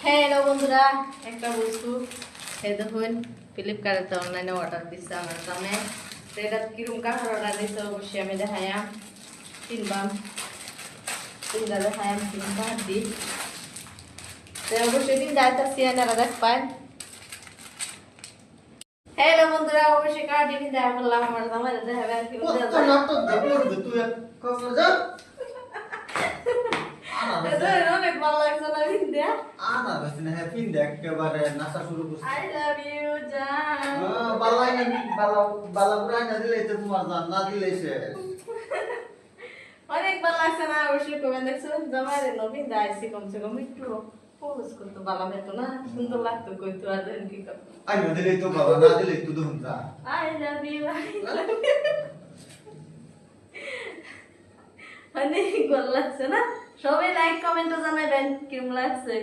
Hello বন্ধুরা, একটা বস্তু এই দেখুন ফ্লিপকার্টে অনলাইনে অর্ডার দিচ্ছে আমার সামনে। তো এটা কিরকম কাপড় অর্ডার দিচ্ছে অবশ্যই আমি দেখাইম কিনবাম তিনটা দেখাইম তিনটা দিই। তো অবশ্যই তিনটা একটা সিয়ানারা দেখ পাই। হ্যালো বন্ধুরা, অবশ্যই কার্ড দিন দেখা করলাম আমার জামাই দেখাবে আর কি অনেক ভালো লাগছে না ভিন্দা। একেবারে নাচা শুরু করছে। আই লাভ ইউ জান। বালাই না বালা পুরাই না দিলে তো তোমার জান না দিলে সে অনেক ভালো লাগছে না অবশ্যই কমেন্ট দেখছো জামাই রে নবীন দাইছি কমসে কম একটু পোজ করতে ভালো হতো না, সুন্দর লাগতো কইতো আর দেন কি করব। আই না দিলে তো বাবা না দিলে তো দুম যা আই লাভ ইউ অনেক ভালো লাগছে না। সবাই লাইক কমেন্টে জানাবেন কিরকম লাগছে।